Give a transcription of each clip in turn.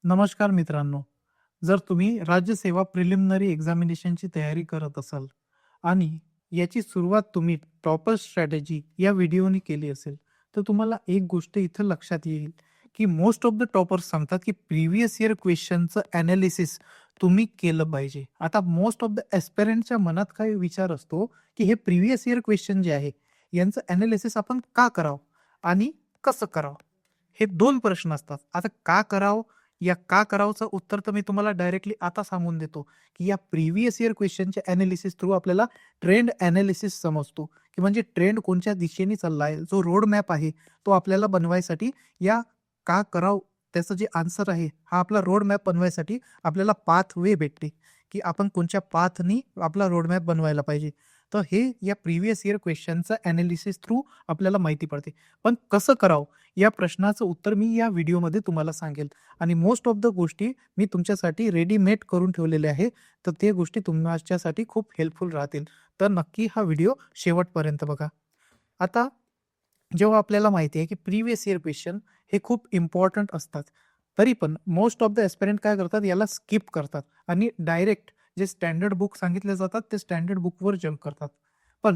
नमस्कार मित्रांनो. जर तुम्ही राज्यसेवा प्रिलिमिनरी एक्झामिनेशनची तयारी करत असाल आणि याची सुरुवात तुम्ही प्रॉपर स्ट्रॅटेजी या व्हिडिओनी केली असेल, तर तुम्हाला एक गोष्ट इथं लक्षात येईल, की मोस्ट ऑफ द टॉपर्स सांगतात, की प्रिव्हियस इयर क्वेश्चनचं एनालिसिस तुम्ही केलं पाहिजे. आता मोस्ट ऑफ द एस्पिरंटच्या मनात काय विचार असतो, की हे प्रिव्हियस इयर क्वेश्चन जे आहे, यांचं एनालिसिस आपण का करावं आणि कसं करावं? हे 2 प्रश्न असतात. आता का करावं या का करावंचं उत्तर तर मी तुम्हाला डायरेक्टली आता सांगून देतो, की या प्रिव्हियस इयर क्वेश्चनच्या एनालिसिस थ्रू आपल्याला ट्रेंड एनालिसिस समजतो, की म्हणजे ट्रेंड कोणत्या दिशेने चालला जो रोड मॅप आहे, तो आपल्याला बनवायसाठी या का करावं त्याचं जे आन्सर आहे, हा आपला रोड मॅप बनवायसाठी आपल्याला पाथ वे भेटते, की आपण कोणत्या पाथनी आपला रोड मॅप बनवायला पाहिजे. तर हे या प्रिव्हियस इयर क्वेश्चनचं एनालिसिस थ्रू आपल्याला माहिती पडते. पण कसं करावं या प्रश्नाचं उत्तर मी या व्हिडिओमध्ये तुम्हाला सांगेल. आणि मोस्ट ऑफ द गोष्टी मी तुमच्यासाठी रेडीमेड करून ठेवलेल्या आहे. तर ते गोष्टी तुमच्यासाठी खूप हेल्पफुल राहतील. तर नक्की हा व्हिडिओ शेवटपर्यंत बघा. आता जेव्हा आपल्याला माहिती आहे, की प्रिव्हियस इयर क्वेश्चन हे खूप इम्पोर्टंट असतात. तरी पण मोस्ट ऑफ द एस्पिरंट काय करतात, याला स्किप करतात आणि डायरेक्ट जे स्टँडर्ड बुक सांगितले जातात, ते स्टँडर्ड बुकवर जंप करतात. पण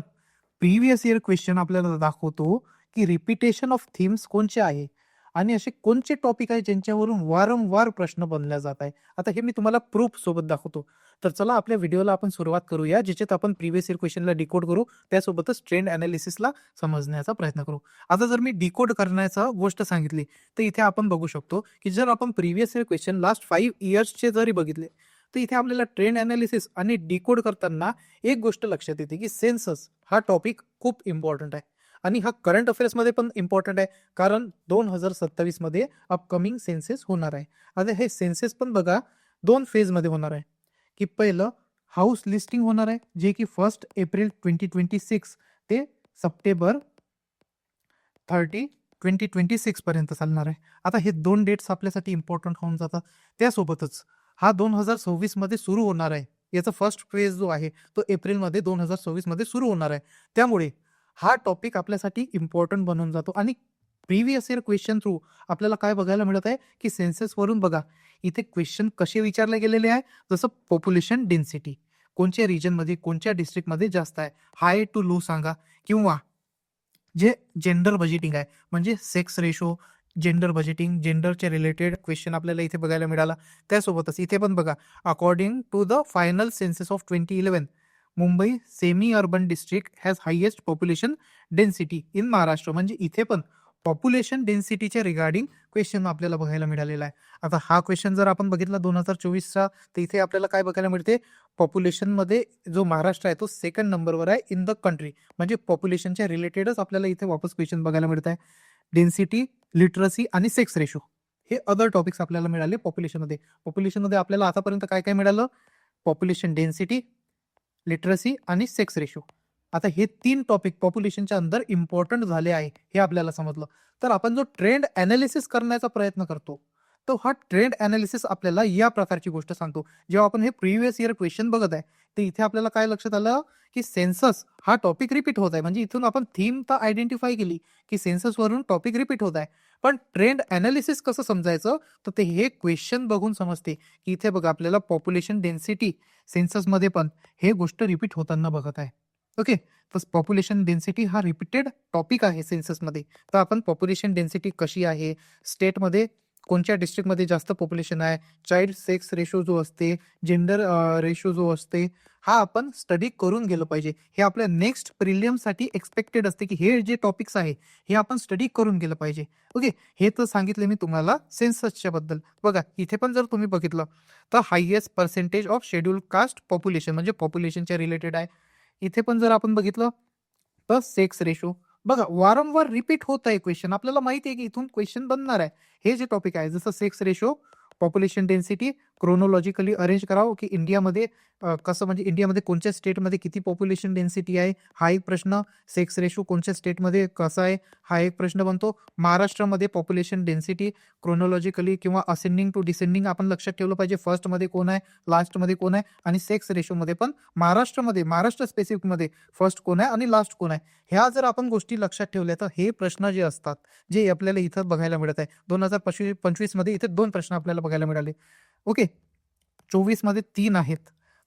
प्रिव्हियस इयर क्वेश्चन आपल्याला दाखवतो, की रिपिटेशन ऑफ थीम्स कोणचे आहे आणि असे कोणचे टॉपिक आहे ज्यांच्यावरून वारंवार प्रश्न बनला जात आहे. आता हे मी तुम्हाला प्रूफ सोबत दाखवतो. तर चला आपल्या व्हिडिओला आपण सुरुवात करूया, ज्याच्यात आपण प्रिव्हियस इयर क्वेश्चनला डिकोड करू, त्यासोबतच ट्रेंड एनालिसिसला समजण्याचा प्रयत्न करू. आता जर मी डिकोड करण्याचा गोष्ट सांगितली, तर इथे आपण बघू शकतो, की जर आपण प्रिव्हियस इयर क्वेश्चन लास्ट 5 इयर्सचे जरी बघितले, तर इथे आपल्याला ट्रेंड एनालिसिस आणि डिकोड करताना एक गोष्ट लक्षात येते, की सेन्सस हा टॉपिक खूप इम्पॉर्टंट आहे आणि हा करंट अफेअर्समध्ये पण इम्पॉर्टंट आहे. कारण 2027 मध्ये अपकमिंग सेन्सेस होणार आहे. आता हे सेन्सेस पण बघा 2 फेजमध्ये होणार आहे, की पहिलं हाऊस लिस्टिंग होणार आहे, जे की 1 एप्रिल 2026 ते सप्टेंबर 30, 2026 पर्यंत चालणार आहे. आता हे 2 डेट्स आपल्यासाठी इम्पोर्टंट होऊन जातात. त्यासोबतच हा 2026 मध्ये सुरू होणार आहे. याचा फर्स्ट फेज जो आहे, तो एप्रिलमध्ये 2026 मध्ये सुरू होणार आहे. त्यामुळे हा टॉपिक आपल्यासाठी इम्पोर्टंट बनून जातो आणि प्रिव्हियस इयर क्वेश्चन थ्रू आपल्याला काय बघायला मिळत आहे, की सेन्ससवरून बघा, इथे क्वेश्चन कसे विचारले गेलेले आहे, जसं पॉप्युलेशन डेन्सिटी कोणत्या रिजनमध्ये, कोणत्या डिस्ट्रिक्टमध्ये जास्त आहे, हाय टू लो सांगा किंवा जे जेंडर बजेटिंग आहे म्हणजे सेक्स रेशो, जेंडर बजेटिंग, जेंडरच्या रिलेटेड क्वेश्चन आपल्याला इथे बघायला मिळाला. त्यासोबतच इथे पण बघा, according to the final census of 2011 Mumbai semi urban district has highest population density in Maharashtra. म्हणजे इथे पण पॉप्युलेशन डेन्सिटीच्या रिगार्डिंग क्वेश्चन आपल्याला बघायला मिळालेला आहे. आता हा क्वेश्चन जर आपण बघितला 2024चा, तर इथे आपल्याला काय बघायला मिळते, पॉप्युलेशनमध्ये जो महाराष्ट्र आहे तो सेकंड नंबरवर आहे इन द कंट्री. म्हणजे पॉप्युलेशनच्या रिलेटेडच आपल्याला इथे वापस क्वेश्चन बघायला मिळत आहे. डेन्सिटी, लिटरसी आणि सेक्स रेशो हे अदर टॉपिक्स आपल्याला मिळाले पॉप्युलेशनमध्ये. पॉप्युलेशनमध्ये आपल्याला आतापर्यंत काय काय मिळालं, पॉप्युलेशन डेन्सिटी, लिटरसी आणि सेक्स रेशो. आता हे 3 टॉपिक पॉप्युलेशनच्या अंदर इम्पॉर्टंट झाले आहे, हे आपल्याला समजलं. तर आपण जो ट्रेंड एनालिसिस करण्याचा प्रयत्न करतो, तो हा ट्रेंड एनालिसिस आपल्याला या प्रकारची गोष्ट सांगतो. जेव्हा आपण हे प्रिव्हियस इयर क्वेश्चन बघत आहे, तर इथे आपल्याला काय लक्षात आलं, की सेन्सस हा टॉपिक रिपीट होत आहे. म्हणजे इथून आपण थीम तर आयडेंटिफाय केली, की सेन्ससवरून टॉपिक रिपीट होत आहे. पण ट्रेंड एनालिसिस कसं समजायचं, तर ते हे क्वेश्चन बघून समजते, की इथे बघा आपल्याला पॉप्युलेशन डेन्सिटी सेन्ससमध्ये पण हे गोष्ट रिपीट होताना बघत आहे. ओके. तर पॉप्युलेशन डेन्सिटी हा रिपीटेड टॉपिक आहे सेन्ससमध्ये. तर आपण पॉप्युलेशन डेन्सिटी कशी आहे, स्टेटमध्ये कोणत्या डिस्ट्रिक्टमध्ये जास्त पॉप्युलेशन आहे, चाइल्ड सेक्स रेशो जो असते, जेंडर रेशो जो असते, हा आपण स्टडी करून गेलं पाहिजे. हे आपल्या नेक्स्ट प्रिलियमसाठी एक्सपेक्टेड असते, की हे जे टॉपिक्स आहे, हे आपण स्टडी करून गेलं पाहिजे. ओके. हे तर सांगितले मी तुम्हाला सेन्ससच्या बद्दल. बघा इथे पण जर तुम्ही बघितलं, तर highest percentage of schedule caste population म्हणजे पॉप्युलेशनच्या रिलेटेड आहे. इथे पण जर आपण बघितलं, तर सेक्स रेशो बघा वारंवार रिपीट होत आहे क्वेश्चन. आपल्याला माहिती आहे की इथून क्वेश्चन बनणार आहे. हे जे टॉपिक आहे जसं sex ratio, population density, chronologically arrange करावं, की इंडियामध्ये कसं म्हणजे इंडियामध्ये कोणत्या स्टेटमध्ये किती पॉप्युलेशन डेन्सिटी आहे हा एक प्रश्न. सेक्स रेशो कोणत्या स्टेटमध्ये कसा आहे हा एक प्रश्न बनतो. महाराष्ट्रामध्ये पॉप्युलेशन डेन्सिटी क्रोनॉलॉजिकली किंवा असेंडिंग टू डिसेंडिंग आपण लक्षात ठेवलं पाहिजे. फर्स्टमध्ये कोण आहे, लास्टमध्ये कोण आहे, आणि सेक्स रेशोमध्ये पण महाराष्ट्र स्पेसिफिकमध्ये फर्स्ट कोण आहे आणि लास्ट कोण आहे, ह्या जर आपण गोष्टी लक्षात ठेवल्या तर हे प्रश्न जे असतात जे आपल्याला इथं बघायला मिळत आहे. 2025 मध्ये इथे 2 प्रश्न आपल्याला बघायला मिळाले. ओके, 24 मध्ये 3 आहेत.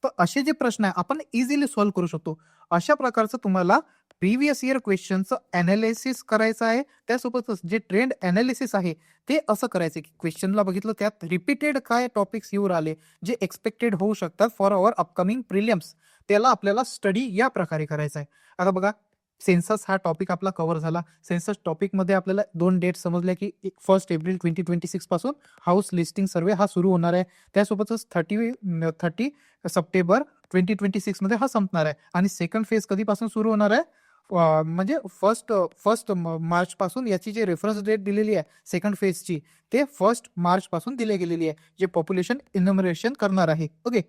तर असे जे प्रश्न आहे आपण इझिली सॉल्व्ह करू शकतो. अशा प्रकारचं तुम्हाला प्रिव्हियस इयर क्वेश्चनचं अनालिसिस करायचं आहे. त्यासोबतच जे ट्रेंड अनालिसिस आहे ते असं करायचं की क्वेश्चनला बघितलं त्यात रिपीटेड काय टॉपिक्स येऊन आले जे एक्सपेक्टेड होऊ शकतात फॉर अवर अपकमिंग प्रिलिम्स, त्याला आपल्याला स्टडी या प्रकारे करायचा आहे. आता बघा, सेन्सस हा टॉपिक आपला कव्हर झाला. सेन्सस टॉपिकमध्ये आपल्याला 2 डेट समजल्या की 1 एप्रिल 2026 पासून हाऊस लिस्टिंग सर्वे हा सुरू होणार आहे. त्यासोबतच 30 सप्टेंबर 2026 मध्ये हा संपणार आहे. आणि सेकंड फेज कधीपासून सुरू होणार आहे, म्हणजे फर्स्ट मार्च पासून. याची जी रेफरन्स डेट दिलेली आहे सेकंड फेजची ते 1 मार्च पासून दिली गेलेली आहे, जे पॉप्युलेशन इन्युमरेशन करणार आहे. ओके,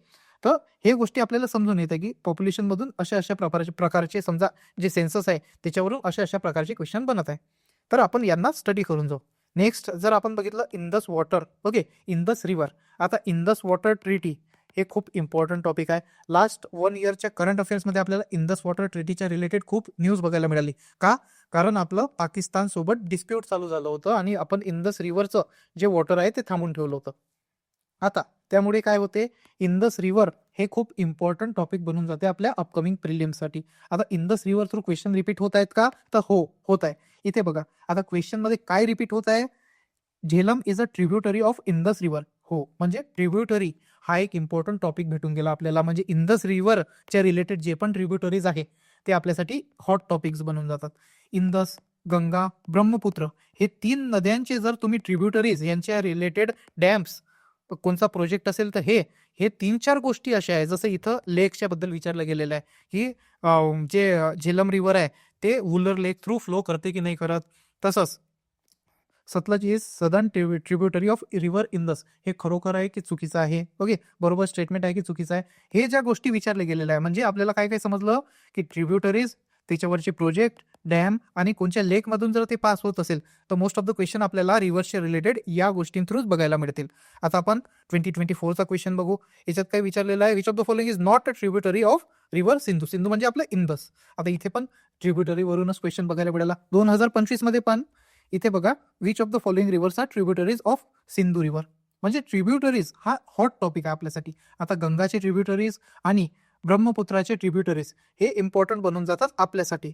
तर हे गोष्टी आपल्याला समजून येतं की पॉप्युलेशन मधून अशा प्रकारचे समजा जे सेन्सस आहे त्याच्यावरून अशा प्रकारचे क्वेश्चन बनत आहे. तर आपण यांना स्टडी करून जाऊ. नेक्स्ट जर आपण बघितलं Indus water, okay, Indus river. आता इंदस वॉटर ट्रीटी हे खूप इम्पॉर्टंट टॉपिक आहे. लास्ट 1 इयरच्या करंट अफेअर्समध्ये आपल्याला इंदस वॉटर ट्रीटीच्या रिलेटेड खूप न्यूज बघायला मिळाली. का? कारण आपलं पाकिस्तान सोबत डिस्प्यूट चालू झालं होतं आणि आपण इंदस रिव्हरचं जे वॉटर आहे ते थांबून ठेवलं होतं. आता त्यामुळे काय होते, इंदस रिव्हर हे खूप इम्पॉर्टंट टॉपिक बनून जाते आपल्या अपकमिंग प्रिलिम्ससाठी. आता Indus river through question repeat होत आहेत का? तर हो, होत आहे. इथे बघा, आता क्वेश्चन मध्ये काय रिपीट होत आहे, Jhelum is a tributary of Indus river. हो, म्हणजे ट्रिब्युटरी हा एक इम्पॉर्टंट टॉपिक भेटून गेला आपल्याला. म्हणजे इंदस रिव्हरच्या रिलेटेड जे पण ट्रिब्युटरीज आहे ते आपल्यासाठी हॉट टॉपिक्स बनून जातात. इंदस, गंगा, ब्रह्मपुत्र हे 3 नद्यांचे जर तुम्ही ट्रिब्युटरीज यांच्या रिलेटेड डॅम्स कोणता प्रोजेक्ट असेल तर हे 3-4 गोष्टी अशा आहेत. जसं इथं लेकच्या बद्दल विचारलं गेलेलं आहे की जे झेलम रिव्हर आहे ते वुलर लेक थ्रू फ्लो करते की नाही करत. तसंच Sutlej is southern tributary of river Indus, हे खरोखर आहे की चुकीचं आहे. ओके, बरोबर स्टेटमेंट आहे की चुकीचं आहे, हे ज्या गोष्टी विचारल्या गेलेल्या आहे. म्हणजे आपल्याला काय काय समजलं की ट्रिब्युटरीज, त्याच्यावरचे प्रोजेक्ट, डॅम आणि कोणत्या लेक मधून जर ते पास होत असेल तर मोस्ट ऑफ द क्वेश्चन आपल्याला रिव्हर्सच्या रिलेटेड या गोष्टी थ्रूच बघायला मिळतील. आता आपण 2024चा क्वेश्चन बघू. याच्यात काय विचारलेलं आहे, which of the following is not a tributary of river Sindhu. Sindhu म्हणजे आपलं इंदस. आता इथे पण ट्रिब्युटरी वरूनच क्वेश्चन बघायला मिळाला. 2025 मध्ये पण इथे बघा, which of the following rivers are tributaries of Sindhu river. म्हणजे ट्रिब्युटरीज हा हॉट टॉपिक आहे आपल्यासाठी. आता गंगाचे ट्रिब्युटरीज आणि ब्रह्मपुत्राचे ट्रिब्युटरीज हे इम्पॉर्टंट बनून जातात आपल्यासाठी.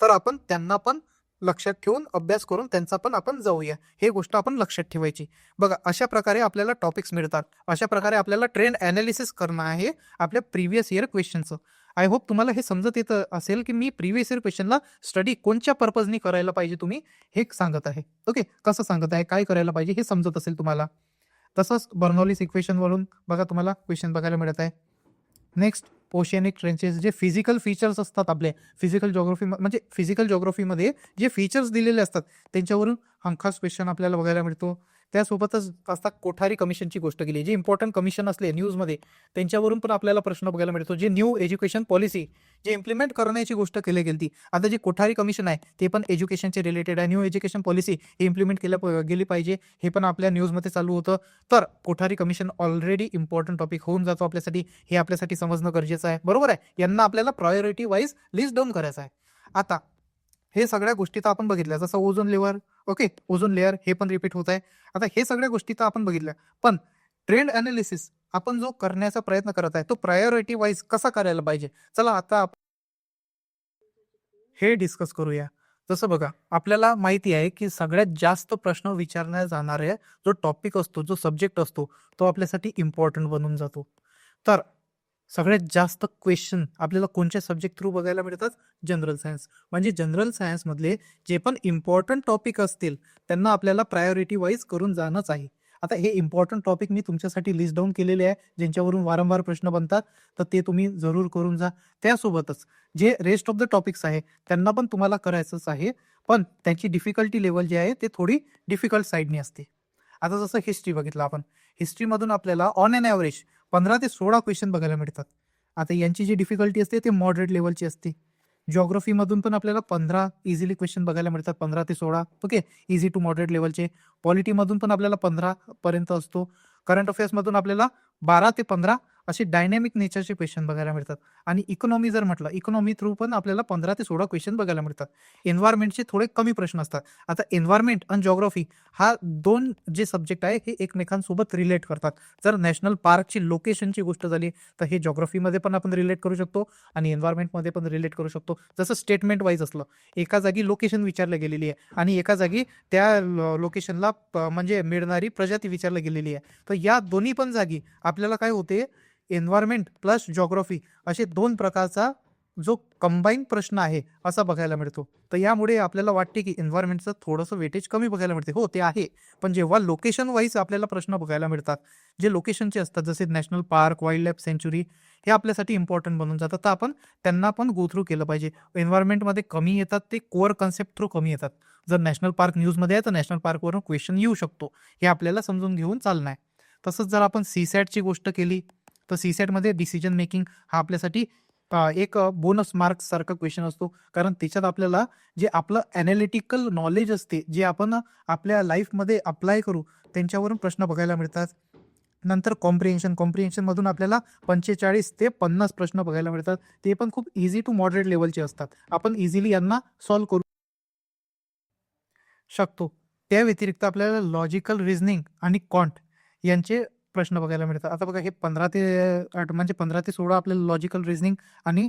तर आपण त्यांना पण लक्षात ठेवून अभ्यास करून त्यांचा पण आपण जाऊया, हे गोष्ट आपण लक्षात ठेवायची. बघा, अशा प्रकारे आपल्याला टॉपिक्स मिळतात. अशा प्रकारे आपल्याला ट्रेंड अनालिसिस करणं आहे आपल्या प्रिव्हियस इयर क्वेश्चनचं. आय होप तुम्हाला हे समजत येत असेल की मी प्रिव्हियस इयर क्वेश्चनला स्टडी कोणत्या पर्पजनी करायला पाहिजे तुम्ही हे सांगत आहे. ओके, कसं सांगत आहे, काय करायला पाहिजे हे समजत असेल तुम्हाला. तसंच बर्नॉलिस इक्वेशन वरून बघा तुम्हाला क्वेश्चन बघायला मिळत आहे. नेक्स्ट, ओशियनिक ट्रेंचेस, जे फिजिकल फीचर्स असतात आपले फिजिकल जॉग्राफीमध्ये जे फीचर्स दिलेले असतात त्यांच्यावरून हमखास क्वेश्चन आपल्याला बघायला मिळतो. त्यासोबतच असतात कोठारी कमिशनची गोष्ट केली, जे इम्पॉर्टंट कमिशन असले न्यूजमध्ये त्यांच्यावरून पण आपल्याला प्रश्न बघायला मिळतो. जे न्यू एज्युकेशन पॉलिसी जे इम्प्लिमेंट करण्याची गोष्ट केली गेली. आता जे कोठारी कमिशन आहे ते पण एज्युकेशनचे रिलेटेड आहे. न्यू एज्युकेशन पॉलिसी ही इम्प्लिमेंट गेली पाहिजे, हे पण आपल्या न्यूजमध्ये चालू होतं. तर Kothari commission already important topic होऊन जातो आपल्यासाठी. हे आपल्यासाठी समजणं गरजेचं आहे. बरोबर आहे, यांना आपल्याला प्रायोरिटी वाईज लिस्ट डाऊन करायचं आहे. आता हे सगळ्या गोष्टी तर आपण बघितल्या, जसं ozone layer. Okay, ozone layer हे पण रिपीट होत आहे. आता हे सगळ्या गोष्टी तर आपण बघितल्या, पण ट्रेंड अनालिसिस आपण जो करण्याचा प्रयत्न करत आहे तो प्रायोरिटी वाईज कसा करायला पाहिजे, चला आता हे डिस्कस करूया. जसं बघा, आपल्याला माहिती आहे की सगळ्यात जास्त प्रश्न विचारण्यात जाणारे जो टॉपिक असतो, जो सब्जेक्ट असतो तो आपल्यासाठी इम्पॉर्टंट बनून जातो. तर सगळ्यात जास्त क्वेश्चन आपल्याला कोणत्या सब्जेक्ट थ्रू बघायला मिळतात, जनरल सायन्स. म्हणजे जनरल सायन्समधले जे पण इम्पॉर्टंट टॉपिक असतील त्यांना आपल्याला प्रायोरिटी वाईज करून जाणंच आहे. आता हे इम्पॉर्टंट टॉपिक मी तुमच्यासाठी लिस्ट डाऊन केलेले आहे, ज्यांच्यावरून वारंवार प्रश्न बनतात, तर ते तुम्ही जरूर करून जा. त्यासोबतच जे रेस्ट ऑफ द टॉपिक्स आहे त्यांना पण तुम्हाला करायचंच आहे, पण त्यांची डिफिकल्टी लेवल जी आहे ते थोडी डिफिकल्ट साईडनी असते. आता जसं हिस्ट्री बघितलं आपण, हिस्ट्रीमधून आपल्याला ऑन एन ॲव्हरेज 15 ते 16 क्वेश्चन बघायला मिळतात. आता यांची जी डिफिकल्टी असते ते मॉडरेट लेवलची असते. जिओग्राफीमधून पण आपल्याला 15 इझिली क्वेश्चन बघायला मिळतात, 15 ते 16. ओके, इझी टू मॉडरेट लेवलचे. पॉलिटीमधून पण आपल्याला 15 पर्यंत असतो. करंट अफेअर्समधून आपल्याला 12 ते 15 असे डायनॅमिक नेचरचे क्वेश्चन बघायला मिळतात. आणि इकॉनॉमी जर म्हटलं, इकॉनॉमी थ्रू पण आपल्याला 15 ते 16 क्वेश्चन बघायला मिळतात. एन्व्हायरमेंटचे थोडे कमी प्रश्न असतात. आता एन्व्हायरमेंट आणि जिओग्राफी हा 2 जे सब्जेक्ट आहे हे एकमेकांसोबत रिलेट करतात. जर नॅशनल पार्कची लोकेशनची गोष्ट झाली तर हे जिओग्राफीमध्ये पण आपण रिलेट करू शकतो आणि एन्व्हायरमेंटमध्ये पण रिलेट करू शकतो. जसं स्टेटमेंट वाईज असलं, एका जागी लोकेशन विचारली गेलेली आहे आणि एका जागी त्या लोकेशनला म्हणजे मिळणारी प्रजाती विचारली गेलेली आहे. तर या दोन्ही पण जागी आपल्याला काय होते, एन्व्हायरमेंट प्लस जिओग्राफी असे 2 प्रकारचा जो कंबाईन प्रश्न आहे असा बघायला मिळतो. तर यामुळे आपल्याला वाटते की एन्व्हायरमेंटचं थोडंसं वेटेज कमी बघायला मिळते. हो, ते आहे. पण जेव्हा लोकेशन वाईज आपल्याला प्रश्न बघायला मिळतात, जे लोकेशनचे असतात जसे national park, wild life sanctuary, हे आपल्यासाठी इम्पॉर्टंट बनून जातात. तर आपण त्यांना पण गो थ्रू केलं पाहिजे. एन्व्हायरमेंटमध्ये कमी येतात ते कोअर कन्सेप्ट थ्रू कमी येतात. जर नॅशनल पार्क न्यूजमध्ये आहे तर नॅशनल पार्कवरून क्वेश्चन येऊ शकतो, हे आपल्याला समजून घेऊन चालणं आहे. तसंच जर आपण सीसॅटची गोष्ट केली तर सीसॅटमध्ये डिसिजन मेकिंग हा आपल्यासाठी एक बोनस मार्क्स सारखा क्वेश्चन असतो. कारण त्याच्यात आपल्याला जे आपलं ॲनालिटिकल नॉलेज असते, जे आपण आपल्या लाईफमध्ये अप्लाय करू, त्यांच्यावरून प्रश्न बघायला मिळतात. नंतर कॉम्प्रिहेन्शनमधून आपल्याला 45 ते 50 प्रश्न बघायला मिळतात. ते पण खूप इझी टू मॉडरेट लेवलचे असतात. आपण इझिली यांना सॉल्व्ह करू शकतो. त्या व्यतिरिक्त आपल्याला लॉजिकल रिझनिंग आणि क्वांट यांचे प्रश्न बघायला मिळतात. आता बघा, हे 15 ते 8 म्हणजे 15 ते 16 आपल्याला लॉजिकल रिझनिंग आणि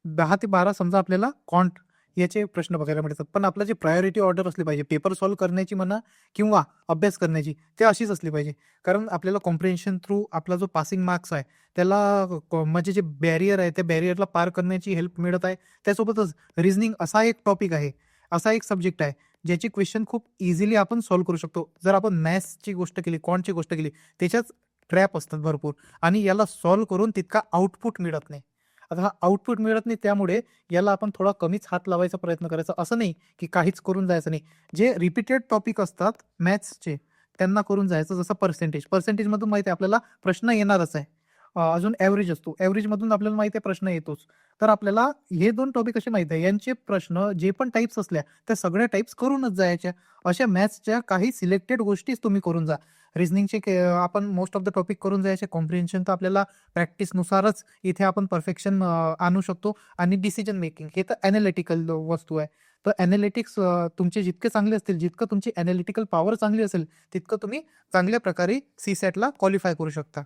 10 ते 12 समजा आपल्याला क्वांट याचे प्रश्न बघायला मिळतात. पण आपलं जे प्रायोरिटी ऑर्डर असली पाहिजे, पेपर सॉल्व्ह करण्याची म्हणा किंवा अभ्यास करण्याची, ते अशीच असली पाहिजे. कारण आपल्याला कॉम्प्रिहेन्शन थ्रू आपला जो पासिंग मार्क्स आहे त्याला म्हणजे जे बॅरियर आहे त्या बॅरियरला पार करण्याची हेल्प मिळत आहे. त्यासोबतच रिझनिंग असा एक टॉपिक आहे, असा एक सब्जेक्ट आहे ज्याची क्वेश्चन खूप इझिली आपण सॉल्व्ह करू शकतो. जर आपण मॅथ्सची गोष्ट केली, क्वांटची गोष्ट केली, त्याच्यात ट्रॅप असतात भरपूर आणि याला सॉल्व्ह करून तितका आउटपुट मिळत नाही. आता हा आउटपुट मिळत नाही, त्यामुळे याला आपण थोडा कमीच हात लावायचा प्रयत्न करायचा. असं नाही की काहीच करून जायचं नाही. जे रिपीटेड टॉपिक असतात मॅथ्सचे त्यांना करून जायचं. जसं पर्सेंटेजमधून माहिती आहे आपल्याला प्रश्न येणारच आहे. अजून ॲव्हरेज असतो. ॲव्हरेजमधून आपल्याला माहिती आहे प्रश्न येतोच. तर आपल्याला हे 2 टॉपिक कसे माहीत आहे, यांचे प्रश्न जे पण टाइप्स असल्या त्या सगळ्या टाइप्स करूनच जायच्या. अशा मॅथ्सच्या काही सिलेक्टेड गोष्टीच तुम्ही करून जा. रिझनिंगचे आपण मोस्ट ऑफ द टॉपिक करून जायचे. कॉम्प्रिहेन्शन तर आपल्याला प्रॅक्टिसनुसारच इथे आपण परफेक्शन आणू शकतो. आणि डिसिजन मेकिंग हे तर ॲनालिटिकल वस्तू आहे. तर ॲनालिटिक्स तुमचे जितके चांगले असतील, जितकं तुमची ॲनालिटिकल पॉवर चांगली असेल, तितकं तुम्ही चांगल्या प्रकारे सीसॅटला क्वालिफाय करू शकता.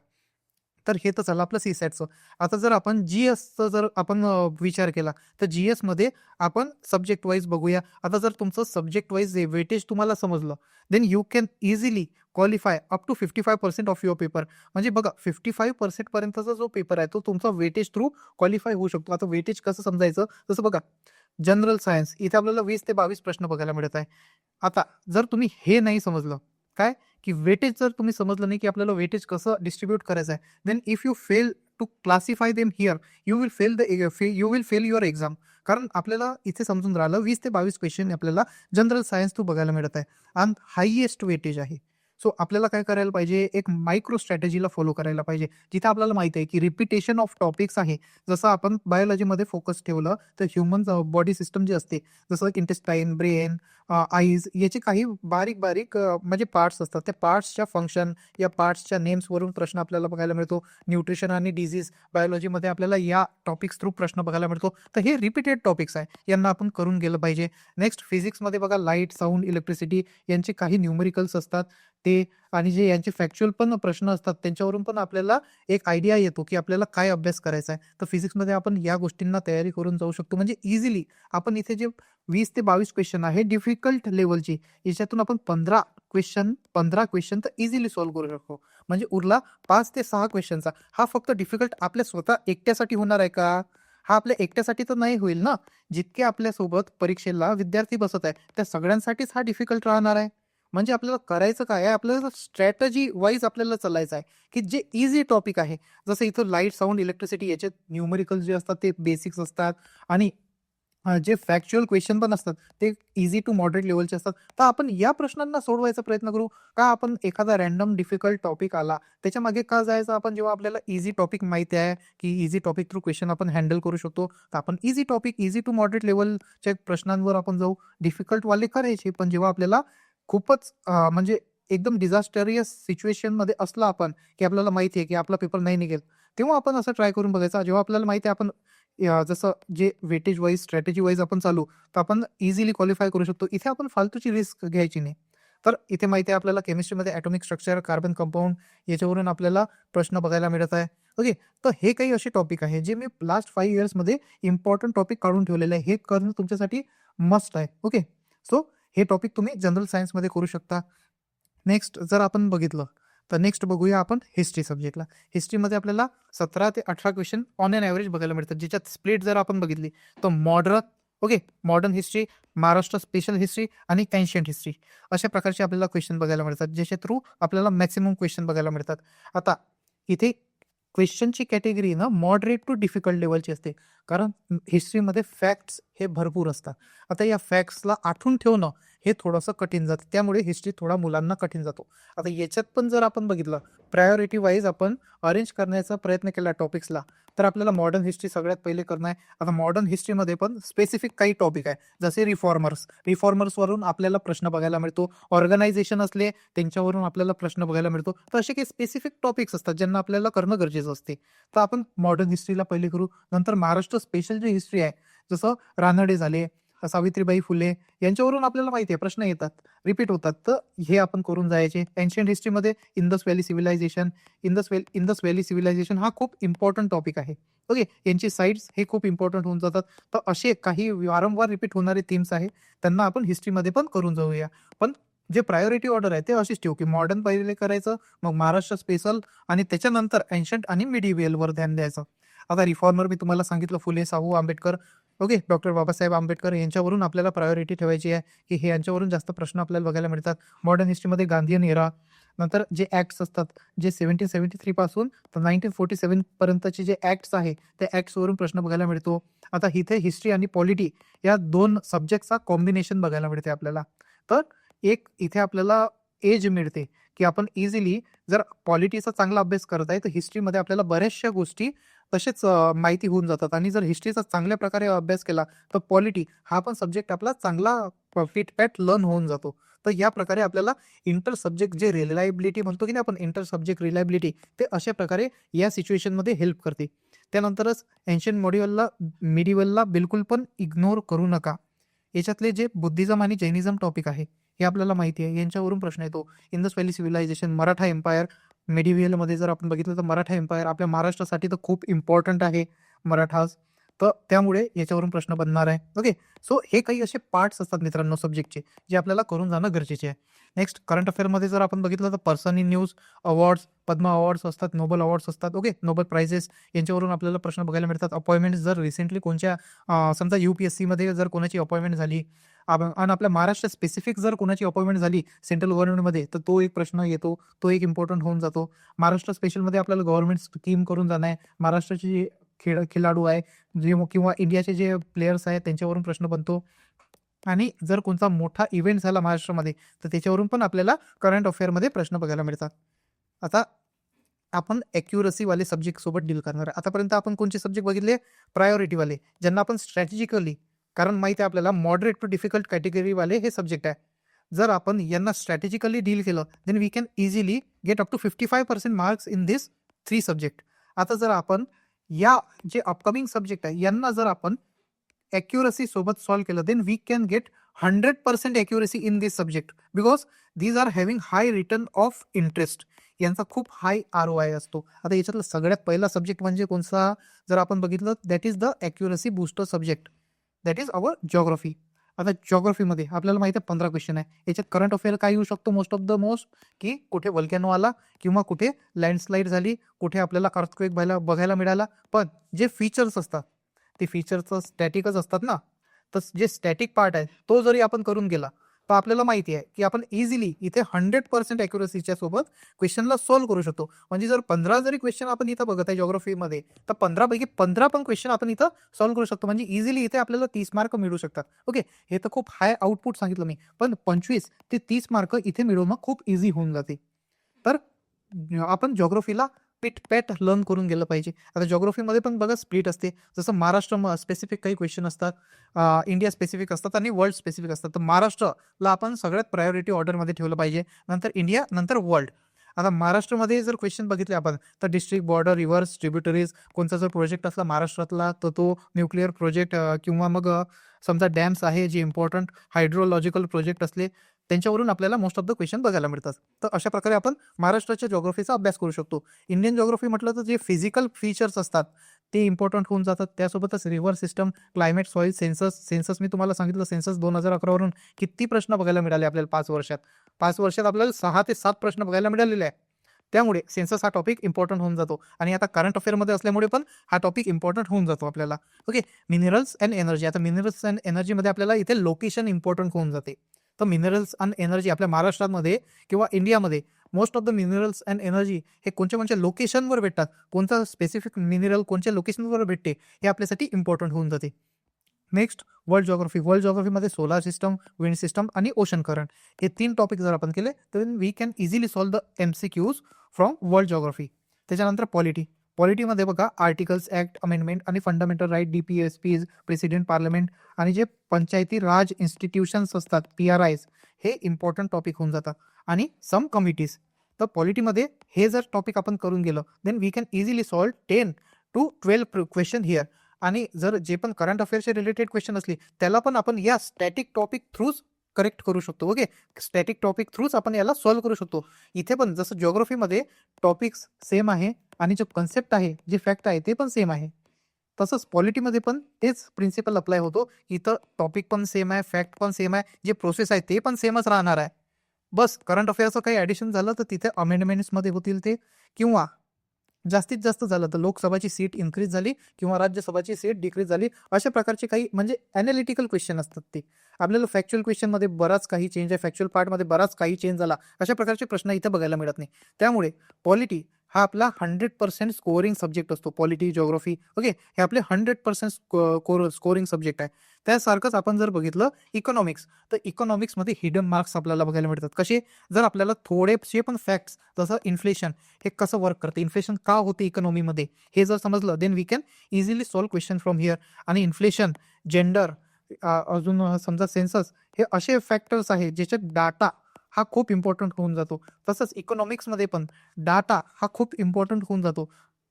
तर हे तर झालं आपलं सीसॅटचं. आता जर आपण जीएसचा जर आपण विचार केला, तर जीएसमध्ये आपण सब्जेक्ट वाईज बघूया. आता जर तुमचं सब्जेक्ट वाईज वेटेज तुम्हाला समजलं, then you can easily qualify up to 55% of your paper. म्हणजे बघा, 55% पर्यंतचा जो पेपर आहे तो तुमचा वेटेज थ्रू क्वालिफाय होऊ शकतो. आता वेटेज कसं समजायचं, जसं बघा, जनरल सायन्स इथे आपल्याला 20 ते 22 प्रश्न बघायला मिळत आहे. आता जर तुम्ही हे नाही समजलं, काय की वेटेज जर तुम्ही समजलं नाही की आपल्याला वेटेज कसं डिस्ट्रीब्यूट करायचं आहे, then if you fail to classify them here, you will fail your exam. कारण आपल्याला इथे समजून राहिलं 20 ते 22 क्वेश्चन आपल्याला जनरल सायन्स टू बघायला मिळत आहे आणि हायएस्ट वेटेज आहे. सो आपल्याला काय करायला पाहिजे, एक मायक्रो स्ट्रॅटेजीला फॉलो करायला पाहिजे. जिथे आपल्याला माहिती आहे की रिपिटेशन ऑफ टॉपिक्स आहे. जसं आपण बायोलॉजीमध्ये फोकस ठेवलं तर ह्युमन बॉडी सिस्टम जी असते, जसं इंटेस्टाईन, ब्रेन, आईज याचे काही बारीक बारीक म्हणजे पार्ट्स असतात. त्या पार्ट्सच्या फंक्शन या पार्ट्सच्या नेम्सवरून प्रश्न आपल्याला बघायला मिळतो. न्यूट्रिशन आणि डिझीज बायोलॉजीमध्ये आपल्याला या टॉपिक्स थ्रू प्रश्न बघायला मिळतो. तर हे रिपीटेड टॉपिक्स आहे, यांना आपण करून गेलं पाहिजे. नेक्स्ट फिजिक्समध्ये बघा, लाईट, साऊंड, इलेक्ट्रिसिटी यांचे काही न्यूमेरिकल्स असतात ते, आणि जे यांचे फॅक्च्युअल पण प्रश्न असतात त्यांच्यावरून पण आपल्याला एक आयडिया येतो की आपल्याला काय अभ्यास करायचा आहे. तर फिजिक्समध्ये आपण या गोष्टींना तयारी करून जाऊ शकतो. म्हणजे इझिली आपण इथे जे 20 ते 22 क्वेश्चन आहे डिफिकल्ट लेवलची, याच्यातून आपण 15 क्वेश्चन तर इझिली सॉल्व्ह करू शकतो. म्हणजे उरला 5 ते 6 क्वेश्चनचा. हा फक्त डिफिकल्ट आपल्या स्वतः एकट्यासाठी होणार आहे का? हा आपल्या एकट्यासाठी तर नाही होईल ना. जितके आपल्यासोबत परीक्षेला विद्यार्थी बसत आहे त्या सगळ्यांसाठीच हा डिफिकल्ट राहणार आहे. म्हणजे आपल्याला करायचं काय आहे, आपल्याला स्ट्रॅटजी वाईज आपल्याला चालायचं आहे की जे इझी टॉपिक आहे. जसं इथं लाईट, साऊंड, इलेक्ट्रिसिटी याचे न्यूमेरिकल जे असतात ते बेसिक्स असतात आणि जे फॅक्च्युअल क्वेश्चन पण असतात ते इझी टू मॉडरेट लेवलचे असतात. तर आपण या प्रश्नांना सोडवायचा प्रयत्न करू. का आपण एखादा रँडम डिफिकल्ट टॉपिक आला त्याच्यामागे का जायचं, आपण जेव्हा आपल्याला इझी टॉपिक माहिती आहे की इझी टॉपिक थ्रू क्वेश्चन आपण हँडल करू शकतो, तर आपण easy topic easy to moderate लेवलच्या प्रश्नांवर आपण जाऊ. डिफिकल्ट वाले करायचे, पण जेव्हा आपल्याला खूपच म्हणजे एकदम डिझास्टरियस सिच्युएशनमध्ये असलं आपण, की आपल्याला माहिती आहे की आपला पेपर नाही निघेल, तेव्हा आपण असं ट्राय करून बघायचा. जेव्हा आपल्याला माहिती आहे आपण जसं जे वेटेज वाईज स्ट्रॅटेजी वाईज आपण चालू, तर आपण इझिली क्वालिफाय करू शकतो. इथे आपण फालतूची रिस्क घ्यायची नाही. तर इथे माहिती आहे आपल्याला केमिस्ट्रीमध्ये ॲटॉमिक स्ट्रक्चर, कार्बन कंपाऊंड याच्यावरून आपल्याला प्रश्न बघायला मिळत आहे. ओके. तर हे काही असे टॉपिक आहे जे मी लास्ट 5 इयर्समध्ये इम्पॉर्टंट टॉपिक काढून ठेवलेले आहे. हे करणं तुमच्यासाठी मस्ट आहे. ओके. सो हे टॉपिक तुम्ही जनरल सायन्समध्ये करू शकता. नेक्स्ट जर आपण बघितलं, तर नेक्स्ट बघूया आपण हिस्ट्री सब्जेक्टला. हिस्ट्रीमध्ये आपल्याला 17 ते 18 क्वेश्चन ऑन एन ॲव्हरेज बघायला मिळतात, ज्याच्यात स्प्लिट जर आपण बघितली तर modern history, Maharashtra special history आणि एन्शियंट हिस्ट्री अशा प्रकारचे आपल्याला क्वेश्चन बघायला मिळतात, ज्याच्या थ्रू आपल्याला मॅक्सिमम क्वेश्चन बघायला मिळतात. आता इथे क्वेश्चनची कॅटेगरी ना मॉडरेट टू डिफिकल्ट लेवलची असते, कारण हिस्ट्रीमध्ये फॅक्ट्स हे भरपूर असतात. आता या फॅक्ट्सला आठवून ठेवणं हे थोडंसं कठीण जातं, त्यामुळे हिस्ट्री थोडा मुलांना कठीण जातो. आता याच्यात पण जर आपण बघितलं, प्रायोरिटी वाईज आपण अरेंज करण्याचा प्रयत्न केला टॉपिक्सला, तर आपल्याला मॉडर्न हिस्ट्री सगळ्यात पहिले करणं आहे. आता मॉडर्न हिस्ट्रीमध्ये पण स्पेसिफिक काही टॉपिक आहे, जसे रिफॉर्मर्सवरून आपल्याला प्रश्न बघायला मिळतो. ऑर्गनायझेशन असले त्यांच्यावरून आपल्याला प्रश्न बघायला मिळतो. तर असे काही स्पेसिफिक टॉपिक्स असतात ज्यांना आपल्याला करणं गरजेचं असते. तर आपण मॉडर्न हिस्ट्रीला पहिले करू. नंतर महाराष्ट्र स्पेशल जी हिस्ट्री आहे, जसं रानडे झाले, सावित्रीबाई फुले यांच्यावरून आपल्याला माहिती आहे प्रश्न येतात, रिपीट होतात. तर हे आपण करून जायचे. एन्शियंट हिस्ट्रीमध्ये इंडस व्हॅली सिव्हिलायझेशन हा खूप इम्पॉर्टंट टॉपिक आहे. ओके. यांची साईट्स हे खूप इम्पॉर्टंट होऊन जातात. तर असे काही वारंवार रिपीट होणारे थीम्स आहे, त्यांना आपण हिस्ट्रीमध्ये पण करून जाऊया. पण जे प्रायोरिटी ऑर्डर आहे ते अशीच ठेवू, की मॉडर्न पहिले करायचं, मग महाराष्ट्र स्पेशल आणि त्याच्यानंतर एन्शंट आणि मिडिव्हियलवर ध्यान द्यायचं. आता रिफॉर्मर मी तुम्हाला सांगितलं, फुले, साहू, आंबेडकर, ओके, डॉक्टर बाबासाहेब आंबेडकर यांच्यावरून आपल्याला प्रायोरिटी ठेवायची आहे, की हे यांच्यावरून जास्त प्रश्न आपल्याला बघायला मिळतात. मॉडर्न हिस्ट्रीमध्ये गांधीयन एरा, नंतर जे ॲक्ट्स असतात, जे 1773 पासून तर 1947 पर्यंतचे जे ॲक्ट्स आहे, त्या ॲक्ट्सवरून प्रश्न बघायला मिळतो. आता इथे हिस्ट्री आणि पॉलिटी या 2 सब्जेक्टचा कॉम्बिनेशन बघायला मिळते आपल्याला. तर एक इथे आपल्याला एज मिळते, की आपण इझिली जर पॉलिटीचा चांगला अभ्यास करत आहे, तर हिस्ट्रीमध्ये आपल्याला बऱ्याचशा गोष्टी तसेच माहिती होऊन जातात. आणि जर हिस्ट्रीचा चांगल्या प्रकारे अभ्यास केला, तर पॉलिटी हा पण सब्जेक्ट आपला चांगला फिटपॅट लर्न होऊन जातो. तर या प्रकारे आपल्याला इंटर सब्जेक्ट जे रिलायबिलिटी म्हणतो की नाही आपण, इंटर सब्जेक्ट रिलायबिलिटी, ते अशा प्रकारे या सिच्युएशनमध्ये हेल्प करते. त्यानंतरच एन्शियंट मिडिवलला बिलकुल पण इग्नोर करू नका. याच्यातले जे बुद्धिझम आणि जैनिझम टॉपिक आहे, हे आपल्याला माहिती आहे. यांच्यावरून प्रश्न येतो. Indus valley civilization, Maratha empire, मेडिव्हियलमध्ये जर आपण बघितलं तर मराठा एम्पायर आपल्या महाराष्ट्रासाठी तर खूप इम्पॉर्टंट आहे मराठास. तर त्यामुळे याच्यावरून प्रश्न बनणार आहे. ओके. सो हे काही असे पार्ट्स असतात मित्रांनो सब्जेक्टचे, जे आपल्याला करून जाणं गरजेचे आहे. नेक्स्ट करंट अफेअरमध्ये जर आपण बघितलं तर person in news, awards, Padma awards असतात, नोबल अवॉर्ड्स असतात. ओके. नोबल प्राइजेस यांच्यावरून आपल्याला प्रश्न बघायला मिळतात. अपॉइंटमेंट जर रिसेंटली कोणत्या समजा UPSCमध्ये जर कोणाची अपॉइंटमेंट झाली आणि आपल्या महाराष्ट्र स्पेसिफिक जर कोणाची अपॉइंटमेंट झाली सेंट्रल गव्हर्नमेंटमध्ये, तर तो एक प्रश्न येतो, तो एक इम्पॉर्टंट होऊन जातो. महाराष्ट्र स्पेशलमध्ये आपल्याला गव्हर्नमेंट स्कीम करून जाणं आहे. महाराष्ट्राचे जे खिलाडू आहे, जे किंवा इंडियाचे जे प्लेयर्स आहेत त्यांच्यावरून प्रश्न बनतो. आणि जर कोणता मोठा इव्हेंट झाला महाराष्ट्रामध्ये, तर त्याच्यावरून पण आपल्याला करंट अफेअरमध्ये प्रश्न बघायला मिळतात. आता आपण ॲक्युरसीवाले सब्जेक्ट सोबत डील करणार आहे. आतापर्यंत आपण कोणते सब्जेक्ट बघितले? प्रायोरिटीवाले, ज्यांना आपण स्ट्रॅटेजिकली, कारण माहिती आहे आपल्याला मॉडरेट टू डिफिकल्ट कॅटेगरीवाले हे सब्जेक्ट आहे. जर आपण यांना स्ट्रॅटेजिकली डील केलं, then we can easily get up to 55% marks in this 3 subject. आता जर आपण या जे अपकमिंग सब्जेक्ट आहे यांना जर आपण ॲक्युरसी सोबत सॉल्व्ह केलं, then we can get 100% accuracy in this subject, because these are having high return of interest. यांचा खूप हाय ROI असतो. आता याच्यातला सगळ्यात पहिला सब्जेक्ट म्हणजे कोणता जर आपण बघितलं, that is the accuracy booster subject, that is our geography. आता जिओग्राफीमध्ये आपल्याला माहिती आहे 15 क्वेश्चन आहे. याच्यात करंट अफेअर काय येऊ शकतो मोस्ट, की कुठे व्हॉल्कॅनो आला किंवा कुठे लँडस्लाईड झाली, कुठे आपल्याला अर्थक्वेक बघायला मिळाला. पण जे फीचर्स असतात ते फीचर्स स्टॅटिकच असतात ना. तर जे स्टॅटिक पार्ट आहे तो जरी आपण करून गेला, तर आपल्याला माहिती आहे की आपण इझिली इथे 100% ॲक्युरसीच्या सोबत क्वेश्चनला सॉल्व्ह करू शकतो. म्हणजे जर 15 जरी क्वेश्चन आपण इथं बघत आहे जिओग्राफीमध्ये, तर 15 पैकी 15 पण क्वेश्चन आपण इथं सॉल्व्ह करू शकतो. म्हणजे इझिली इथे आपल्याला 30 मार्क मिळू शकतात. ओके, हे तर खूप हाय आउटपुट सांगितलं मी, पण 25 ते 30 मार्क इथे मिळवणं खूप इझी होऊन जाते. तर आपण जिओग्राफीला पिट-पॅट लर्न करून गेलं पाहिजे. आता जिओग्राफीमध्ये पण बघा स्प्लिट असते. जसं महाराष्ट्र स्पेसिफिक काही क्वेश्चन असतात, इंडिया स्पेसिफिक असतात आणि वर्ल्ड स्पेसिफिक असतात. तर महाराष्ट्रला आपण सगळ्यात प्रायोरिटी ऑर्डरमध्ये ठेवलं पाहिजे. नंतर इंडिया, नंतर वर्ल्ड. आता महाराष्ट्रामध्ये जर क्वेश्चन बघितले आपण, तर डिस्ट्रिक्ट बॉर्डर, रिव्हर्स, ट्रिब्युटरीज, कोणता जर प्रोजेक्ट असला महाराष्ट्रातला तर तो न्यूक्लिअर प्रोजेक्ट, किंवा मग समजा डॅम्स आहे जे इम्पॉर्टंट हायड्रोलॉजिकल प्रोजेक्ट असले, त्यांच्यावरून आपल्याला मोस्ट ऑफ द क्वेश्चन बघायला मिळतात. तर अशा प्रकारे आपण महाराष्ट्राच्या जिओग्राफीचा अभ्यास करू शकतो. इंडियन जिओग्राफी म्हटलं तर जे फिजिकल फीचर्स असतात ते इम्पॉर्टंट होऊन जातात. त्यासोबतच river system, climate, soil, census मी तुम्हाला सांगितलं, सेन्सस 2011 वरून किती प्रश्न बघायला मिळाले आपल्याला 5 वर्षात. 5 वर्षात आपल्याला 6 ते 7 प्रश्न बघायला मिळालेले आहे. त्यामुळे सेन्सस हा टॉपिक इम्पॉर्टंट होऊन जातो आणि आता करंट अफेअरमध्ये असल्यामुळे पण हा टॉपिक इम्पॉर्टंट होऊन जातो आपल्याला. Okay, minerals and energy. आता मिनरल्स अँड एनर्जीमध्ये आपल्याला इथे लोकेशन इम्पॉर्टंट होऊन जाते. तर मिनरल्स अँड एनर्जी आपल्या महाराष्ट्रामध्ये किंवा इंडियामध्ये most of the minerals and energy हे कोणत्या कोणत्या लोकेशनवर भेटतात, कोणता स्पेसिफिक मिनरल कोणत्या लोकेशनवर भेटते, हे आपल्यासाठी इम्पॉर्टंट होऊन जाते. Next, world geography. वर्ल्ड जिओग्राफीमध्ये सोलार सिस्टम, विंड सिस्टम आणि ओशन करंट हे 3 टॉपिक जर आपण केले तर we can easily solve the MCQs from world geography. त्याच्यानंतर पॉलिटी. पॉलिटीमध्ये बघा आर्टिकल्स, ॲक्ट, अमेंडमेंट आणि fundamental right, DPSPs, president, parliament आणि जे पंचायती राज इन्स्टिट्यूशन्स असतात, PRIs, हे इम्पॉर्टंट टॉपिक होऊन जातात आणि सम कमिटीज. तर पॉलिटीमध्ये हे जर टॉपिक आपण करून गेलो then we can easily solve 10 to 12 question here. आणि जर जे पण करंट अफेअर्सचे रिलेटेड क्वेश्चन असले त्याला पण आपण या स्टॅटिक टॉपिक थ्रूच करेक्ट करू शकतो. ओके, स्टॅटिक टॉपिक थ्रूच आपण याला सॉल्व्ह करू शकतो. इथे पण जसं जिओग्राफीमध्ये टॉपिक्स सेम आहे आणि जे कन्सेप्ट आहे, जे फॅक्ट आहे ते पण सेम आहे, तसंच पॉलिटीमध्ये पण तेच प्रिन्सिपल अप्लाय होतो. इथं टॉपिक पण सेम आहे, फॅक्ट पण सेम आहे, जे प्रोसेस आहे ते पण सेमच राहणार आहे. बस करंट अफेअर्सचं काही ॲडिशन झालं तर तिथे अमेंडमेंट्समध्ये होतील ते, किंवा जास्तीत जास्त झालं तर लोकसभाची सीट इन्क्रीज झाली किंवा राज्यसभाची सीट डिक्रीज झाली, अशा प्रकारचे काही म्हणजे ॲनालिटिकल क्वेश्चन असतात ते. आपल्याला फॅक्च्युअल क्वेश्चनमध्ये बराच काही चेंज आहे, फॅक्च्युअल पार्टमध्ये बराच काही चेंज झाला, अशा प्रकारचे प्रश्न इथे बघायला मिळत नाही. त्यामुळे पॉलिटी हा आपला 100% स्कोअरिंग सब्जेक्ट असतो. पॉलिटी, जिओग्राफी, ओके, हे आपले 100% स्कोरिंग सब्जेक्ट आहे. त्यासारखंच आपण जर बघितलं इकॉनॉमिक्स, तर इकॉनॉमिक्समध्ये हिडन मार्क्स आपल्याला बघायला मिळतात. कसे? जर आपल्याला थोडेसे पण फॅक्ट्स, जसं इन्फ्लेशन हे कसं वर्क करते, इन्फ्लेशन का होते इकॉनॉमीमध्ये, हे जर समजलं then we can easily solve question from here. आणि इन्फ्लेशन, जेंडर, अजून समजा सेन्सस, हे असे फॅक्टर्स आहेत ज्याच्यात डाटा हा खूप इम्पॉर्टंट होऊन जातो. तसंच इकॉनॉमिक्समध्ये पण डाटा हा खूप इम्पॉर्टंट होऊन जातो.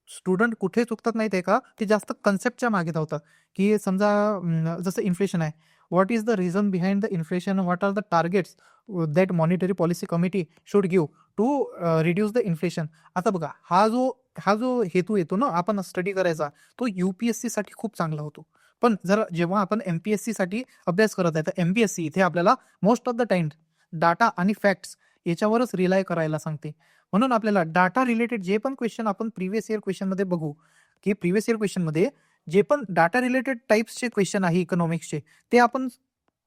स्टुडंट कुठे चुकतात माहिती आहे का? ते जास्त कन्सेप्टच्या मागे धावतात, की समजा जसं इन्फ्लेशन आहे. What is the reason behind the inflation? What are the targets that monetary policy committee should give to reduce the inflation? आता बघा, हा जो हेतू येतो ना आपण स्टडी करायचा, तो UPSC साठी खूप चांगला होतो. पण जर जेव्हा आपण MPSC साठी अभ्यास करत आहे, तर MPSC इथे आपल्याला most of the time data आणि फॅक्ट्स याच्यावरच रिलाय करायला सांगते. म्हणून आपल्याला डाटा रिलेटेड जे पण क्वेश्चन आपण प्रिव्हियस इयर क्वेश्चनमध्ये बघू, की प्रिव्हियस इयर क्वेश्चनमध्ये जे पण डाटा रिलेटेड टाइप्सचे क्वेश्चन आहे इकॉनॉमिक्सचे, ते आपण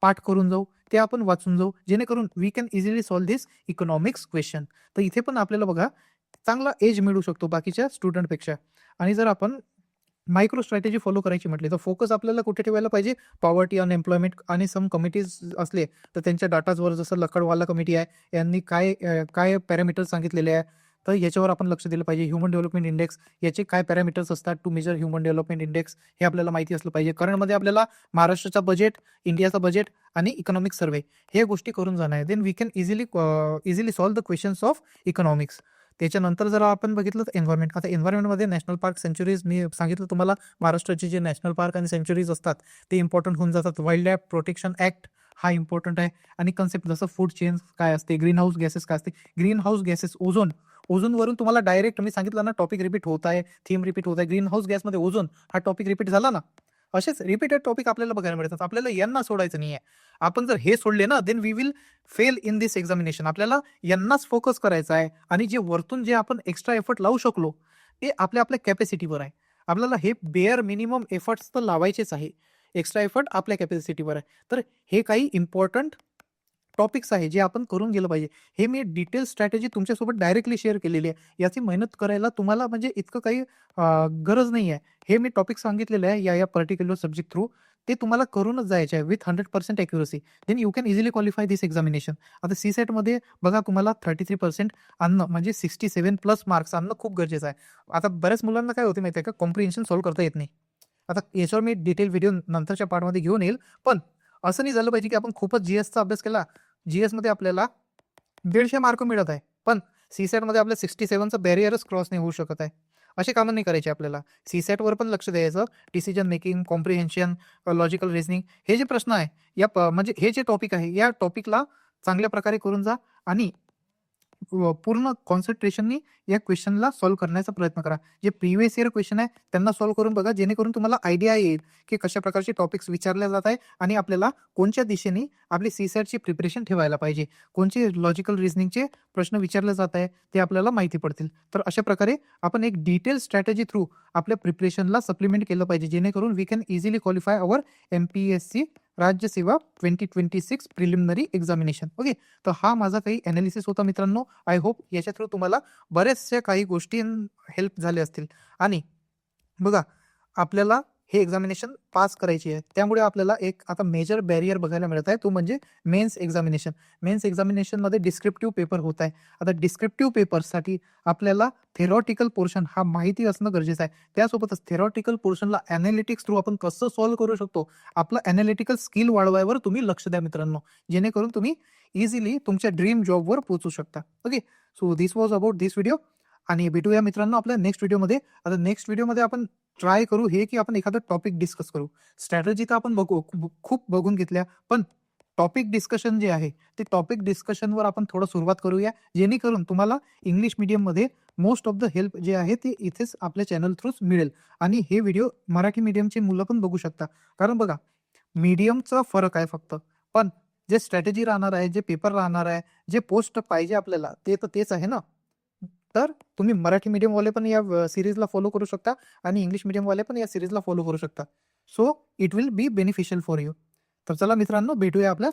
पाठ करून जाऊ, ते आपण वाचून जाऊ, जेणेकरून we can easily solve this economics question. तर इथे पण आपल्याला बघा चांगला एज मिळू शकतो बाकीच्या स्टुडंटपेक्षा. आणि जर आपण मायक्रो स्ट्रॅटेजी फॉलो करायची म्हटली तर फोकस आपल्याला कुठे ठेवायला पाहिजे? पॉवर्टी, अनएम्प्लॉयमेंट आणि सम कमिटीज असले तर त्यांच्या डाटाजवर, जसं लकडवाला कमिटी आहे, यांनी काय पॅरामीटर्स सांगितलेले आहे, तर याच्यावर आपण लक्ष दिलं पाहिजे. ह्युमन डेव्हलपमेंट इंडेक्स, याचे काय पॅरामीटर्स असतात to measure human development index, हे आपल्याला माहिती असलं पाहिजे. करंटमध्ये आपल्याला महाराष्ट्राचा बजेट, इंडियाचा बजेट आणि इकॉनॉमिक सर्वे हे गोष्टी करून जाणार आहे. Then we can easily solve the questions of economics. त्याच्यानंतर जर आपण बघितलं तर एन्व्हायरमेंट. आता एन्व्हायरमेंटमध्ये नॅशनल पार्क, सेंच्युरीज, मी सांगितलं तुम्हाला महाराष्ट्राचे जे नॅशनल पार्क आणि सेंच्युरीज असतात ते इम्पॉर्टंट होऊन जातात. वाईल्ड लाईफ प्रोटेक्शन ॲक्ट हा इम्पॉर्टंट आहे. आणि कन्सेप्ट जसं फूड चेंज काय असते, ग्रीन हाऊस गॅसेस काय असते, ग्रीन हाऊस गॅसेस, ओझोनवरून तुम्हाला डायरेक्ट मी सांगितलं ना, टॉपिक रिपीट होत आहे, थीम रिपीट होत आहे. ग्रीन हाऊस गॅसमध्ये ओझोन हा टॉपिक रिपीट झाला ना. असेच रिपीटेड टॉपिक आपल्याला बघायला मिळतात. आपल्याला यांना सोडायचं नाहीये. आपण जर हे सोडले ना then we will fail in this examination. आपल्याला यांनाच फोकस करायचा आहे आणि जे वरतून जे आपण एक्स्ट्रा एफर्ट लावू शकलो ते आपल्या कॅपॅसिटीवर आहे. आपल्याला हे बेअर मिनिमम एफर्ट्स तर लावायचेच आहे. एक्स्ट्रा एफर्ट आपल्या कॅपॅसिटीवर आहे. तर हे काही इम्पॉर्टंट टॉपिक्स आहे जे आपण करून गेलं पाहिजे. हे मी डिटेल स्ट्रॅटेजी तुमच्यासोबत डायरेक्टली शेअर केलेली आहे. याची मेहनत करायला तुम्हाला म्हणजे इतकं काही गरज नाही आहे. हे मी टॉपिक सांगितलेलं आहे या पर्टिक्युलर सब्जेक्ट थ्रू. ते तुम्हाला करूनच जायचे आहे with 100% accuracy. Then you can easily qualify this examination. आता सी-सेटमध्ये बघा तुम्हाला 33% आणणं म्हणजे 67 प्लस मार्क्स आणणं खूप गरजेचं आहे. आता बऱ्याच मुलांना काय होते माहिती आहे का, कॉम्प्रिहेन्शन सॉल्व्ह करता येत नाही. आता याच्यावर मी डिटेल व्हिडिओ नंतरच्या पार्टमध्ये घेऊन येईल. पण असं नाही झालं पाहिजे की आपण खूपच जी-एसचा अभ्यास केला. जी-एसमध्ये आपल्याला 150 मार्क मिळत आहे. पण सी-सेटमध्ये आपल्या 67चं बॅरियरच क्रॉस नाही होऊ शकत आहे. असे कामं नाही करायचे आपल्याला. सी-सेटवर पण लक्ष द्यायचं. Decision making, comprehension, logical reasoning हे जे प्रश्न आहे म्हणजे हे जे टॉपिक आहे या टॉपिकला चांगल्या प्रकारे करून जा आणि पूर्ण कॉन्सन्ट्रेशननी या क्वेश्चनला सॉल्व्ह करण्याचा प्रयत्न करा. जे प्रिव्हियस इयर क्वेश्चन आहे त्यांना सॉल्व्ह करून बघा, जेणेकरून तुम्हाला आयडिया येईल की कशा प्रकारचे टॉपिक्स विचारले जात आहे आणि आपल्याला कोणत्या दिशेने आपली सी-सेटची प्रिपरेशन ठेवायला पाहिजे. कोणते लॉजिकल रिझनिंगचे प्रश्न विचारले जात आहे ते आपल्याला माहिती पडतील. तर अशा प्रकारे आपण एक डिटेल स्ट्रॅटेजी थ्रू आपल्या प्रिपरेशनला सप्लिमेंट केलं पाहिजे, जेणेकरून we can easily qualify our MPSC राज्य सेवा 2026 प्रिलिमिनरी एक्झामिनेशन. ओके. तर हा माझा काही ॲनालिसिस होता मित्रांनो. आय होप याच्या थ्रू तुम्हाला बऱ्याचशा काही गोष्टी हेल्प झाल्या असतील. आणि बघा, आपल्याला हे एक्झामिनेशन पास करायची आहे. त्यामुळे आपल्याला एक आता मेजर बॅरियर बघायला मिळत आहे, तो म्हणजे मेन्स एक्झामिनेशन. मेन्स एक्झामिनेशनमध्ये डिस्क्रिप्टिव्ह पेपर होत आहे. आता डिस्क्रिप्टिव्ह पेपरसाठी आपल्याला थेरॉटिकल पोर्शन हा माहिती असणं गरजेचं आहे. त्यासोबतच थेरॉटिकल पोर्शनला ॲनालिटिक्स थ्रू आपण कसं सॉल्व्ह करू शकतो, आपलं ॲनालिटिकल स्किल वाढवायवर तुम्ही लक्ष द्या मित्रांनो. जेणेकरून तुम्ही इझिली तुमच्या ड्रीम जॉबवर पोहोचू शकता. Okay. So this was about this video. आणि भेटूया मित्रांनो आपल्या नेक्स्ट व्हिडिओमध्ये. आता नेक्स्ट व्हिडिओमध्ये आपण ट्राय करू हे की आपण एखादा टॉपिक डिस्कस करू. स्ट्रॅटेजी तर आपण खूप बघून घेतल्या. पण टॉपिक डिस्कशन जे आहे, ते टॉपिक डिस्कशनवर आपण थोडं सुरुवात करूया. जेणेकरून तुम्हाला इंग्लिश मीडियममध्ये मोस्ट ऑफ द हेल्प जे आहे ते इथेच आपल्या चॅनल थ्रूच मिळेल. आणि हे व्हिडिओ मराठी मीडियमची मुलं पण बघू शकता. कारण बघा, मीडियमचा फरक आहे फक्त. पण जे स्ट्रॅटेजी राहणार आहे, जे पेपर राहणार आहे, जे पोस्ट पाहिजे आपल्याला ते तर तेच आहे ना. तर तुम्ही मराठी मीडियमवाले पण या सीरीजला फॉलो करू शकता आणि इंग्लिश मीडियमवाले पण या सीरीजला फॉलो करू शकता. So it will be beneficial for you. तर चला मित्रांनो, भेटूया आपल्या